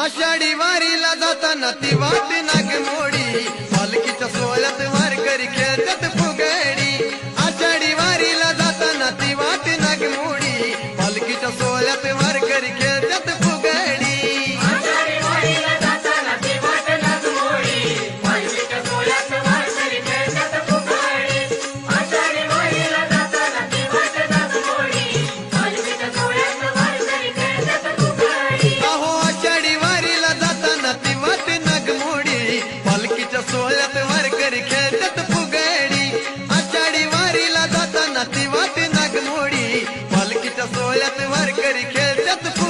आषाढी वारीला जाताना ती वाट नागमोडी पालखीच्या सोहळ्यात वारकरी खेळतात फुगडी। आषाढी वारीला जाताना ती वाट नागमोडी पालखीच्या सोहळ्यात वारकरी खेळतात फुगडी। आषाढी वारीला जाताना ती वाट नागमोडी पालखीच्या सोहळ्यात वारकरी खेळतात फुगडी। आषाढी वारीला जाताना ती वाट नागमोडी पालखीच्या सोहळ्यात वारकरी खेळतात फुगडी। अहो आषाढी वारीला जाताना ती वाट नागमोडी पालखीच्या सोहळ्यात वारकरी खेळतात फुगडी। आषाढी वारीला जाताना ती वाट नागमोडी पालखीच्या सोहळ्यात वारकरी खेळतात फुगडी।